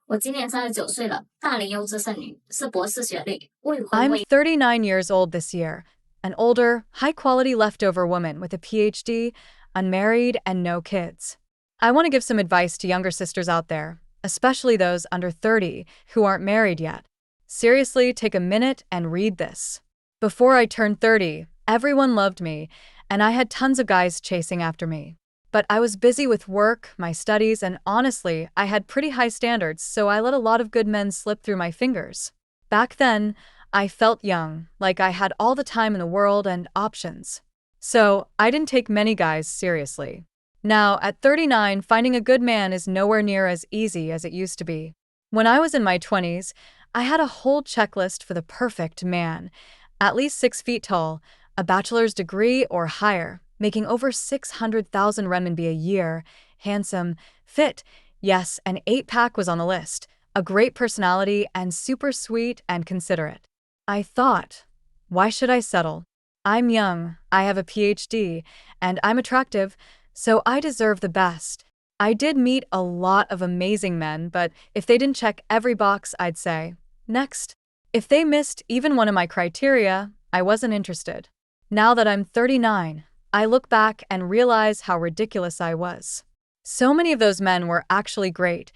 我今年39岁了，大龄优质剩女，是博士学历，未婚 I'm 未 39 years old this year, an older, high-quality leftover woman with a PhD, unmarried, and no kids. I want to give some advice to younger sisters out there, especially those under 30 who aren't married yet. Seriously, take a minute and read this. Before I turned 30, everyone loved me, and I had tons of guys chasing after me. But I was busy with work, my studies, and honestly, I had pretty high standards, so I let a lot of good men slip through my fingers. Back then, I felt young, like I had all the time in the world and options. So, I didn't take many guys seriously. Now, at 39, finding a good man is nowhere near as easy as it used to be. When I was in my 20s, I had a whole checklist for the perfect man. At least 6 feet tall, a bachelor's degree or higher, making over 600,000 renminbi a year, handsome, fit, yes, an 8-pack was on the list, a great personality, and super sweet and considerate. I thought, why should I settle? I'm young, I have a PhD, and I'm attractive, so I deserve the best. I did meet a lot of amazing men, but if they didn't check every box, I'd say, next. If they missed even one of my criteria, I wasn't interested. Now that I'm 39, I look back and realize how ridiculous I was. So many of those men were actually great.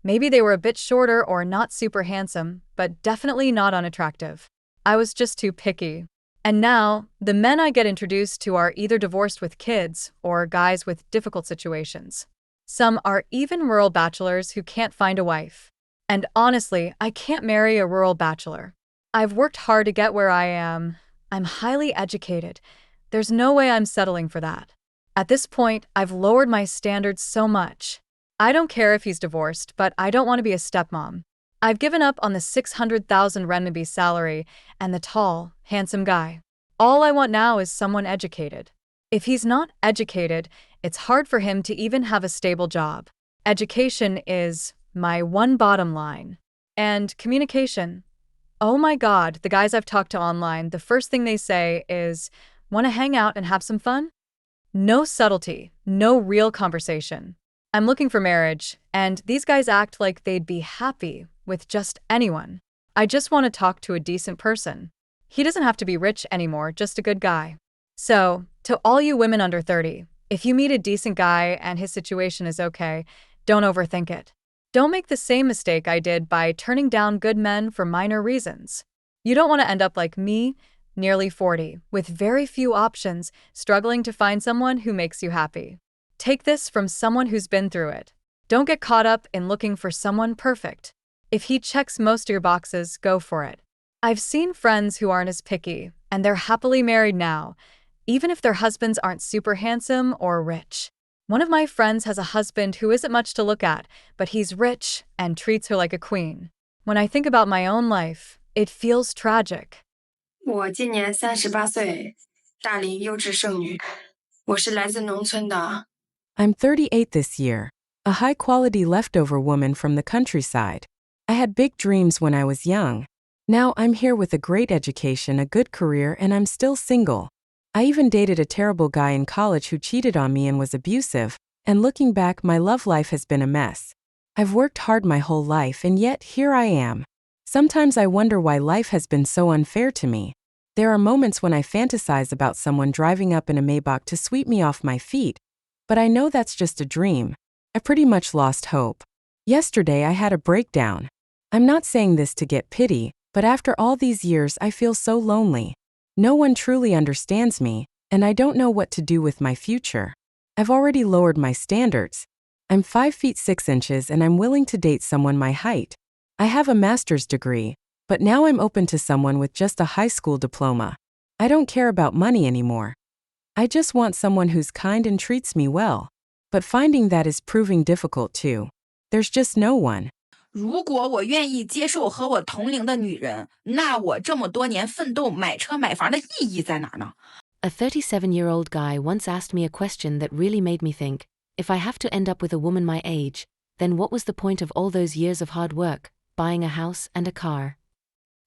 Maybe they were a bit shorter or not super handsome, but definitely not unattractive. I was just too picky. And now, the men I get introduced to are either divorced with kids or guys with difficult situations. Some are even rural bachelors who can't find a wife. And honestly, I can't marry a rural bachelor. I've worked hard to get where I am. I'm highly educated. There's no way I'm settling for that. At this point, I've lowered my standards so much. I don't care if he's divorced, but I don't want to be a stepmom. I've given up on the 600,000 renminbi salary and the tall, handsome guy. All I want now is someone educated. If he's not educated, it's hard for him to even have a stable job. Education is my one bottom line. And communication. Oh my God, the guys I've talked to online, the first thing they say is, want to hang out and have some fun? No subtlety, no real conversation. I'm looking for marriage, and these guys act like they'd be happy with just anyone. I just want to talk to a decent person. He doesn't have to be rich anymore, just a good guy. So, to all you women under 30, if you meet a decent guy and his situation is okay, don't overthink it. Don't make the same mistake I did by turning down good men for minor reasons. You don't want to end up like me, nearly 40, with very few options, struggling to find someone who makes you happy. Take this from someone who's been through it. Don't get caught up in looking for someone perfect. If he checks most of your boxes, go for it. I've seen friends who aren't as picky, and they're happily married now, even if their husbands aren't super handsome or rich. One of my friends has a husband who isn't much to look at, but he's rich and treats her like a queen. When I think about my own life, it feels tragic. 我今年38岁，大龄优质剩女。我是来自农村的。I'm 38 this year, a high-quality leftover woman from the countryside. I had big dreams when I was young. Now I'm here with a great education, a good career, and I'm still single. I even dated a terrible guy in college who cheated on me and was abusive, and looking back, my love life has been a mess. I've worked hard my whole life, and yet here I am. Sometimes I wonder why life has been so unfair to me. There are moments when I fantasize about someone driving up in a Maybach to sweep me off my feet, but I know that's just a dream. I pretty much lost hope. Yesterday I had a breakdown. I'm not saying this to get pity, but after all these years I feel so lonely. No one truly understands me, and I don't know what to do with my future. I've already lowered my standards. I'm 5 feet 6 inches and I'm willing to date someone my height. I have a master's degree, but now I'm open to someone with just a high school diploma. I don't care about money anymore. I just want someone who's kind and treats me well. But finding that is proving difficult too. There's just no one. 如果我愿意接受和我同龄的女人，那我这么多年奋斗买车买房的意义在哪呢？ A 37-year-old guy once asked me a question that really made me think, if I have to end up with a woman my age, then what was the point of all those years of hard work, buying a house and a car?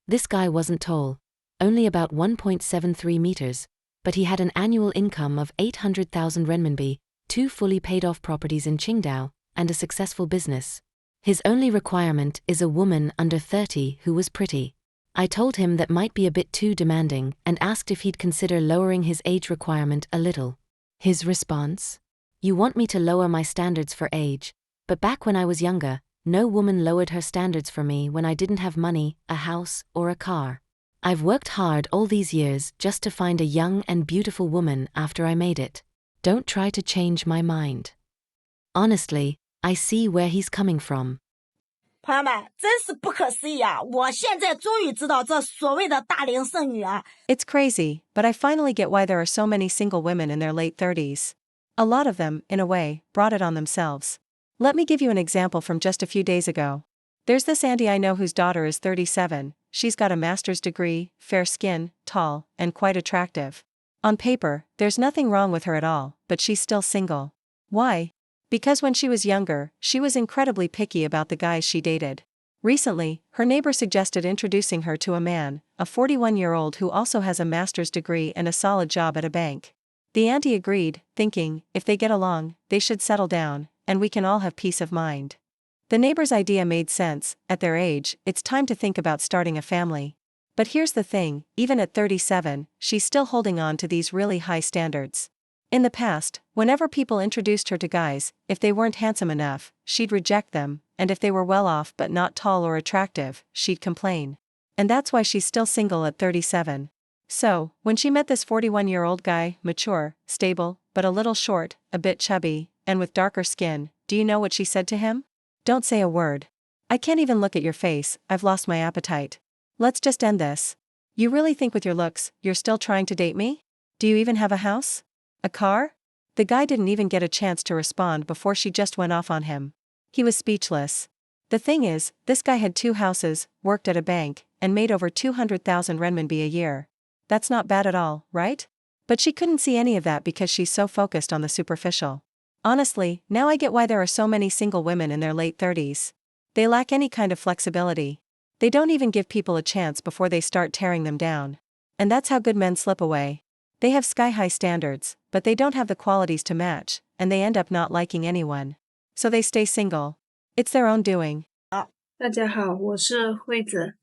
This guy wasn't tall, only about 1.73 meters, but he had an annual income of 800,000 renminbi, 2 fully paid-off properties in Qingdao, and a successful business. His only requirement is a woman under 30 who was pretty. I told him that might be a bit too demanding and asked if he'd consider lowering his age requirement a little. His response? You want me to lower my standards for age, but back when I was younger, no woman lowered her standards for me when I didn't have money, a house, or a car. I've worked hard all these years just to find a young and beautiful woman after I made it. Don't try to change my mind. Honestly, I see where he's coming from. 朋友们，真是不可思议啊！我现在终于知道这所谓的大龄剩女啊。 It's crazy, but I finally get why there are so many single women in their late 30s. A lot of them, in a way, brought it on themselves. Let me give you an example from just a few days ago. There's this auntie I know whose daughter is 37. She's got a master's degree, fair skin, tall, and quite attractive. On paper, there's nothing wrong with her at all, but she's still single. Why? Because when she was younger, she was incredibly picky about the guys she dated. Recently, her neighbor suggested introducing her to a man, a 41-year-old who also has a master's degree and a solid job at a bank. The auntie agreed, thinking, if they get along, they should settle down, and we can all have peace of mind. The neighbor's idea made sense. At their age, it's time to think about starting a family. But here's the thing, even at 37, she's still holding on to these really high standards. In the past, whenever people introduced her to guys, if they weren't handsome enough, she'd reject them, and if they were well off but not tall or attractive, she'd complain. And that's why she's still single at 37. So, when she met this 41-year-old guy, mature, stable, but a little short, a bit chubby, and with darker skin, do you know what she said to him? Don't say a word. I can't even look at your face, I've lost my appetite. Let's just end this. You really think with your looks, you're still trying to date me? Do you even have a house? A car? The guy didn't even get a chance to respond before she just went off on him. He was speechless. The thing is, this guy had 2 houses, worked at a bank, and made over 200,000 renminbi a year. That's not bad at all, right? But she couldn't see any of that because she's so focused on the superficial. Honestly, now I get why there are so many single women in their late 30s. They lack any kind of flexibility. They don't even give people a chance before they start tearing them down. And that's how good men slip away. They have sky-high standards, but they don't have the qualities to match, and they end up not liking anyone. So they stay single. It's their own doing. 大家好，我是惠子。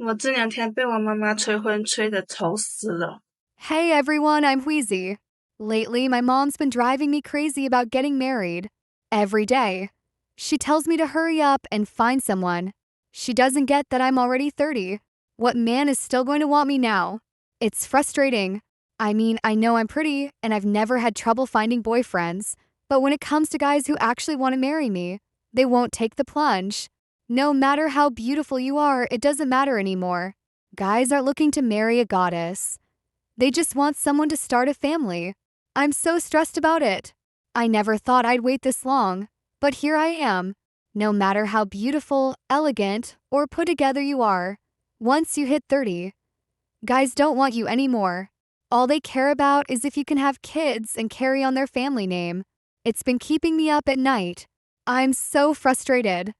我这2天被我妈妈催婚催得愁死了。 Hey everyone, I'm Wheezy. Lately, my mom's been driving me crazy about getting married. Every day. She tells me to hurry up and find someone. She doesn't get that I'm already 30. What man is still going to want me now? It's frustrating. I mean, I know I'm pretty, and I've never had trouble finding boyfriends, but when it comes to guys who actually want to marry me, they won't take the plunge. No matter how beautiful you are, it doesn't matter anymore. Guys aren't looking to marry a goddess. They just want someone to start a family. I'm so stressed about it. I never thought I'd wait this long, but here I am. No matter how beautiful, elegant, or put together you are, once you hit 30, guys don't want you anymore. All they care about is if you can have kids and carry on their family name. It's been keeping me up at night. I'm so frustrated.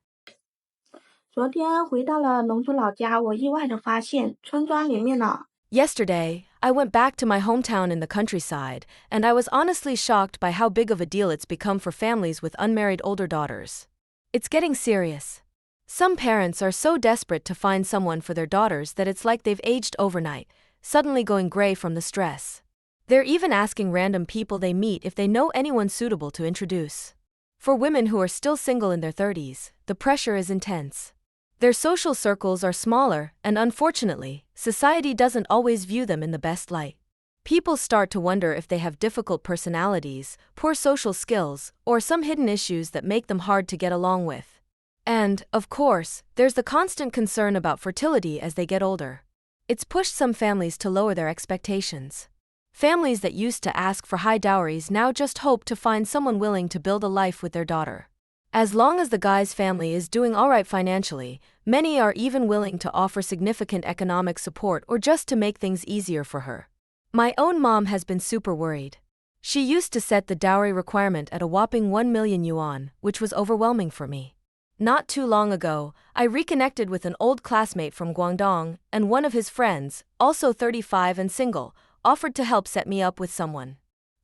昨天回到了农村老家，我意外地发现村庄里面呢。 Yesterday, I went back to my hometown in the countryside, and I was honestly shocked by how big of a deal it's become for families with unmarried older daughters. It's getting serious. Some parents are so desperate to find someone for their daughters that it's like they've aged overnight, suddenly going gray from the stress. They're even asking random people they meet if they know anyone suitable to introduce. For women who are still single in their 30s, the pressure is intense. Their social circles are smaller, and unfortunately, society doesn't always view them in the best light. People start to wonder if they have difficult personalities, poor social skills, or some hidden issues that make them hard to get along with. And, of course, there's the constant concern about fertility as they get older. It's pushed some families to lower their expectations. Families that used to ask for high dowries now just hope to find someone willing to build a life with their daughter. As long as the guy's family is doing alright financially, many are even willing to offer significant economic support or just to make things easier for her. My own mom has been super worried. She used to set the dowry requirement at a whopping 1 million yuan, which was overwhelming for me. Not too long ago, I reconnected with an old classmate from Guangdong, and one of his friends, also 35 and single, offered to help set me up with someone.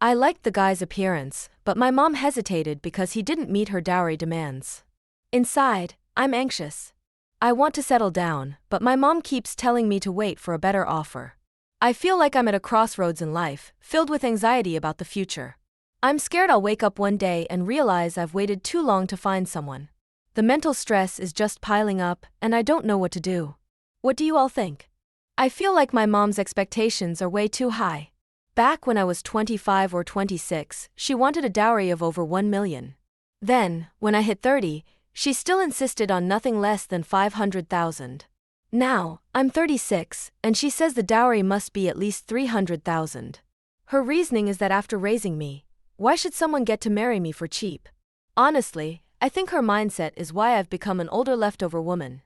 I liked the guy's appearance, but my mom hesitated because he didn't meet her dowry demands. Inside, I'm anxious. I want to settle down, but my mom keeps telling me to wait for a better offer. I feel like I'm at a crossroads in life, filled with anxiety about the future. I'm scared I'll wake up one day and realize I've waited too long to find someone. The mental stress is just piling up, and I don't know what to do. What do you all think? I feel like my mom's expectations are way too high. Back when I was 25 or 26, she wanted a dowry of over 1 million. Then, when I hit 30, she still insisted on nothing less than 500,000. Now, I'm 36, and she says the dowry must be at least 300,000. Her reasoning is that after raising me, why should someone get to marry me for cheap? Honestly, I think her mindset is why I've become an older leftover woman.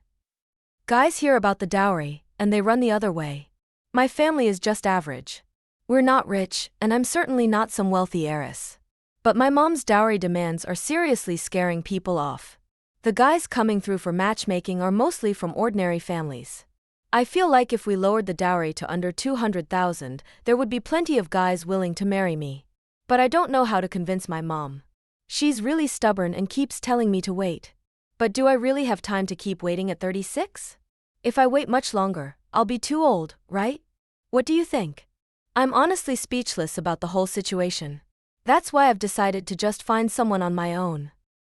Guys hear about the dowry, and they run the other way. My family is just average. We're not rich, and I'm certainly not some wealthy heiress. But my mom's dowry demands are seriously scaring people off. The guys coming through for matchmaking are mostly from ordinary families. I feel like if we lowered the dowry to under 200,000, there would be plenty of guys willing to marry me. But I don't know how to convince my mom. She's really stubborn and keeps telling me to wait. But do I really have time to keep waiting at 36? If I wait much longer, I'll be too old, right? What do you think? I'm honestly speechless about the whole situation. That's why I've decided to just find someone on my own.